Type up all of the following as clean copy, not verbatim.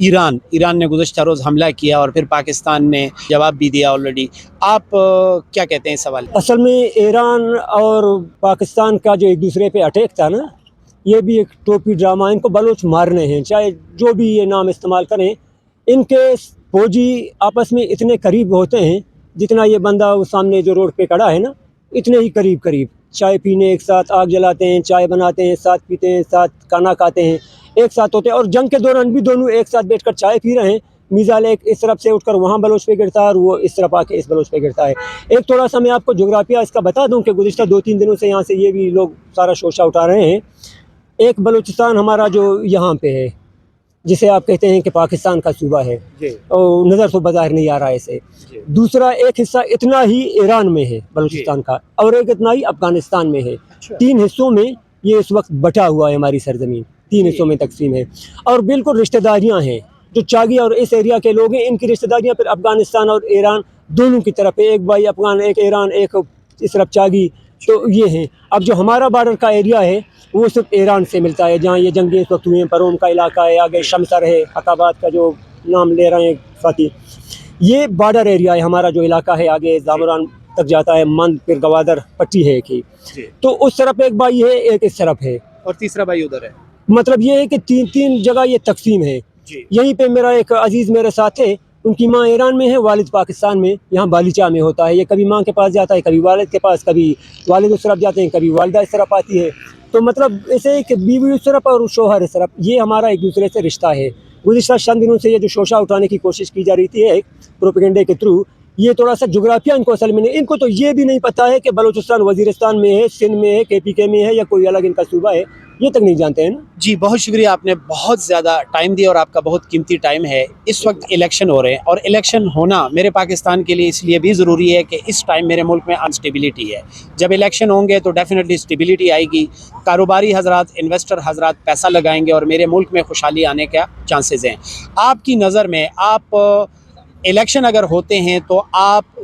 ایران نے گزشتہ روز حملہ کیا اور پھر پاکستان نے جواب بھی دیا آلریڈی. آپ کیا کہتے ہیں اس سوال؟ اصل میں ایران اور پاکستان کا جو ایک دوسرے پہ اٹیک تھا نا، یہ بھی ایک ٹوپی ڈرامہ. ان کو بلوچ مارنے ہیں، چاہے جو بھی یہ نام استعمال کریں. ان کے فوجی آپس میں اتنے قریب ہوتے ہیں جتنا یہ بندہ وہ سامنے جو روڈ پہ کھڑا ہے نا، اتنے ہی قریب. چائے پینے ایک ساتھ، آگ جلاتے ہیں، چائے بناتے ہیں، ساتھ پیتے ہیں، ساتھ کھانا کھاتے ہیں، ایک ساتھ ہوتے ہیں. اور جنگ کے دوران بھی دونوں ایک ساتھ بیٹھ کر چائے پی رہے ہیں. میزائل ایک اس طرف سے اٹھ کر وہاں بلوچ پہ گرتا ہے اور وہ اس طرف آ کے اس بلوچ پہ گرتا ہے. ایک تھوڑا سا میں آپ کو جغرافیہ اس کا بتا دوں کہ گزشتہ 2-3 دنوں سے یہاں سے یہ بھی لوگ سارا شوشہ اٹھا رہے ہیں. ایک بلوچستان ہمارا جو یہاں پہ ہے، جسے آپ کہتے ہیں کہ پاکستان کا صوبہ ہے، اور نظر تو بظاہر نہیں آ رہا ہے اسے. دوسرا ایک حصہ اتنا ہی ایران میں ہے بلوچستان کا، اور ایک اتنا ہی افغانستان میں ہے. 3 حصوں میں یہ اس وقت بٹا ہوا ہے. ہماری سرزمین 3 حصوں میں تقسیم ہے، اور بالکل رشتہ داریاں ہیں. جو چاگی اور اس ایریا کے لوگ ہیں، ان کی رشتہ داریاں پھر افغانستان اور ایران دونوں کی طرف ہے. ایک بھائی افغان، ایک ایران، ایک اس طرف چاگی. تو یہ ہیں. اب جو ہمارا بارڈر کا ایریا ہے وہ صرف ایران سے ملتا ہے، جہاں یہ جنگیں اس وقت ہوئی ہیں. پروم کا علاقہ ہے، آگے شمسر ہے، حق آباد کا جو نام لے رہے ہیں ساتھی، یہ بارڈر ایریا ہے ہمارا. جو علاقہ ہے آگے زامران تک جاتا ہے، مند پھر گوادر پٹی ہے ایک ہی. تو اس طرف ایک بھائی ہے، ایک اس طرف ہے، اور تیسرا بھائی ادھر ہے. مطلب یہ ہے کہ 3 جگہ یہ تقسیم ہے. یہیں پہ میرا ایک عزیز میرے ساتھ ہے، ان کی ماں ایران میں ہے، والد پاکستان میں. یہاں بالیچا میں ہوتا ہے. یہ کبھی ماں کے پاس جاتا ہے، کبھی والد کے پاس، کبھی والد اس طرف جاتے ہیں، کبھی والدہ اس طرف آتی ہے. تو مطلب ایسے کہ بیوی اس طرف اور شوہر اس طرف، یہ ہمارا ایک دوسرے سے رشتہ ہے. گزشتہ چند دنوں سے یہ جو شوشہ اٹھانے کی کوشش کی جا رہی تھی ایک پروپیگنڈے کے تھرو، یہ تھوڑا سا جغرافیہ ان کو اصل میں نہیں. ان کو تو یہ بھی نہیں پتہ ہے کہ بلوچستان وزیرستان میں ہے، سندھ میں ہے، KPK میں ہے، یا کوئی الگ ان کا صوبہ ہے. یہ تک نہیں جانتے ہیں نا. جی بہت شکریہ، آپ نے بہت زیادہ ٹائم دیا اور آپ کا بہت قیمتی ٹائم ہے. اس وقت الیکشن ہو رہے ہیں، اور الیکشن ہونا میرے پاکستان کے لیے اس لیے بھی ضروری ہے کہ اس ٹائم میرے ملک میں انسٹیبلٹی ہے. جب الیکشن ہوں گے تو ڈیفینیٹلی اسٹیبلٹی آئے گی. کاروباری حضرات، انویسٹر حضرات پیسہ لگائیں گے اور میرے ملک میں خوشحالی آنے کا چانسز ہیں. آپ کی نظر میں آپ الیکشن اگر ہوتے ہیں تو آپ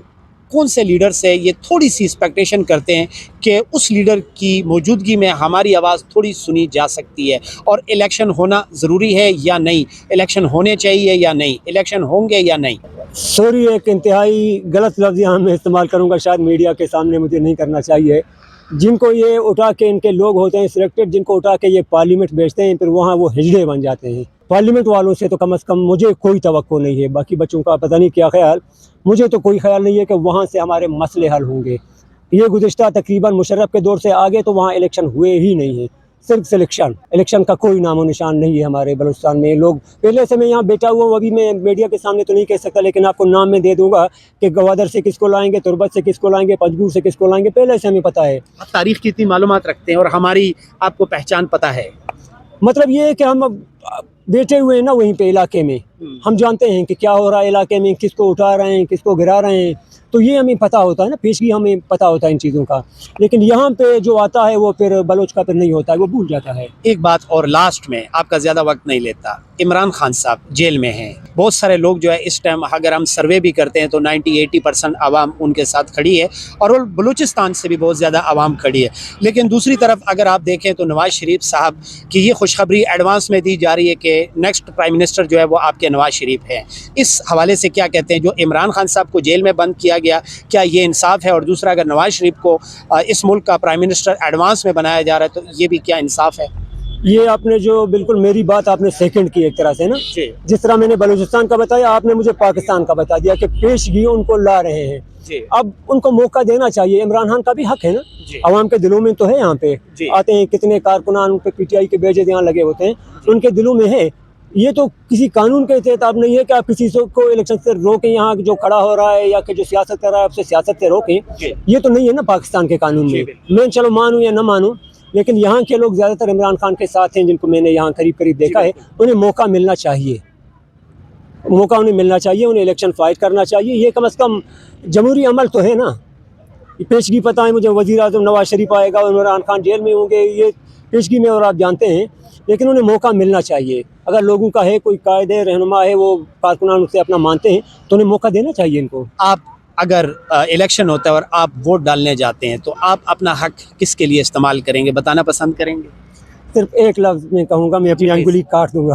کون سے لیڈر سے یہ تھوڑی سی ایکسپیکٹیشن کرتے ہیں کہ اس لیڈر کی موجودگی میں ہماری آواز تھوڑی سنی جا سکتی ہے؟ اور الیکشن ہونا ضروری ہے یا نہیں؟ الیکشن ہونے چاہیے یا نہیں؟ الیکشن ہوں گے یا نہیں؟ سوری، ایک انتہائی غلط لفظ یہاں میں استعمال کروں گا، شاید میڈیا کے سامنے مجھے نہیں کرنا چاہیے. جن کو یہ اٹھا کے ان کے لوگ ہوتے ہیں سلیکٹڈ، جن کو اٹھا کے یہ پارلیمنٹ بھیجتے ہیں، پھر وہاں وہ ہجڑے بن جاتے ہیں. پارلیمنٹ والوں سے تو کم از کم مجھے کوئی توقع نہیں ہے. باقی بچوں کا پتہ نہیں کیا خیال، مجھے تو کوئی خیال نہیں ہے کہ وہاں سے ہمارے مسئلے حل ہوں گے. یہ گزشتہ تقریباً مشرف کے دور سے آگے تو وہاں الیکشن ہوئے ہی نہیں ہیں. صرف سلیکشن، الیکشن کا کوئی نام و نشان نہیں ہے ہمارے بلوچستان میں. لوگ پہلے سے میں یہاں بیٹھا ہوا ہوں، ابھی میں میڈیا کے سامنے تو نہیں کہہ سکتا، لیکن آپ کو نام میں دے دوں گا کہ گوادر سے کس کو لائیں گے، تربت سے کس کو لائیں گے، پنجگور سے کس کو لائیں گے. پہلے سے ہمیں پتہ ہے. آپ تاریخ کی اتنی معلومات رکھتے ہیں اور ہماری آپ کو پہچان پتہ ہے. مطلب یہ ہے کہ ہم بیٹھے ہوئے ہیں نا وہیں پہ علاقے میں، ہم جانتے ہیں کہ کیا ہو رہا ہے علاقے میں، کس کو اٹھا رہے ہیں، کس کو گرا رہے ہیں. تو یہ ہمیں پتہ ہوتا ہے نا، پیشگی ہمیں پتہ ہوتا ہے ان چیزوں کا. لیکن یہاں پہ جو آتا ہے وہ پھر بلوچ کا پھر نہیں ہوتا ہے، وہ بھول جاتا ہے. ایک بات اور لاسٹ میں، آپ کا زیادہ وقت نہیں لیتا. عمران خان صاحب جیل میں ہیں. بہت سارے لوگ جو ہے اس ٹائم اگر ہم سروے بھی کرتے ہیں تو 90-80% عوام ان کے ساتھ کھڑی ہے، اور وہ بلوچستان سے بھی بہت زیادہ عوام کھڑی ہے. لیکن دوسری طرف اگر آپ دیکھیں تو نواز شریف صاحب کی یہ خوشخبری ایڈوانس میں دی جا رہی ہے کہ نیکسٹ پرائم منسٹر جو ہے وہ آپ کے نواز شریف ہیں. اس حوالے سے کیا کہتے ہیں؟ جو عمران خان صاحب کو جیل میں بند کیا گیا، کیا یہ انصاف ہے؟ اور دوسرا، اگر نواز شریف کو اس ملک کا پرائم منسٹر ایڈوانس میں بنایا جا رہا ہے تو یہ بھی کیا انصاف ہے؟ یہ آپ نے جو بالکل میری بات آپ نے سیکنڈ کی ایک طرح سے نا. جس طرح میں نے بلوچستان کا بتایا، آپ نے مجھے پاکستان کا بتا دیا کہ پیشگی ان کو لا رہے ہیں. اب ان کو موقع دینا چاہیے. عمران خان کا بھی حق ہے نا، عوام کے دلوں میں تو ہے. یہاں پہ آتے ہیں کتنے کارکنان پہ PTI کے بیجے یہاں لگے ہوتے ہیں، ان کے دلوں میں ہے. یہ تو کسی قانون کے تحت آپ نہیں ہے کہ آپ کسی کو الیکشن سے روکیں، یہاں جو کھڑا ہو رہا ہے یا کہ جو سیاست کر رہا ہے آپ سے سیاست سے روکیں. یہ تو نہیں ہے نا پاکستان کے قانون میں. میں چلو مانوں یا نہ مانوں، لیکن یہاں کے لوگ زیادہ تر عمران خان کے ساتھ ہیں، جن کو میں نے یہاں قریب دیکھا ہے. انہیں موقع ملنا چاہیے، موقع انہیں ملنا چاہیے. انہیں الیکشن فائٹ کرنا چاہیے. یہ کم از کم جمہوری عمل تو ہے نا. پیشگی پتہ ہے مجھے، وزیر اعظم نواز شریف آئے گا، عمران خان جیل میں ہوں گے، یہ پیشگی میں اور آپ جانتے ہیں. لیکن انہیں موقع ملنا چاہیے. اگر لوگوں کا ہے، کوئی قائد ہے، رہنما ہے، وہ کارکنان سے اپنا مانتے ہیں تو انہیں موقع دینا چاہیے ان کو. آپ اگر الیکشن ہوتا ہے اور آپ ووٹ ڈالنے جاتے ہیں تو آپ اپنا حق کس کے لیے استعمال کریں گے؟ بتانا پسند کریں گے؟ صرف ایک لفظ میں کہوں گا، میں اپنی انگلی کاٹ دوں گا.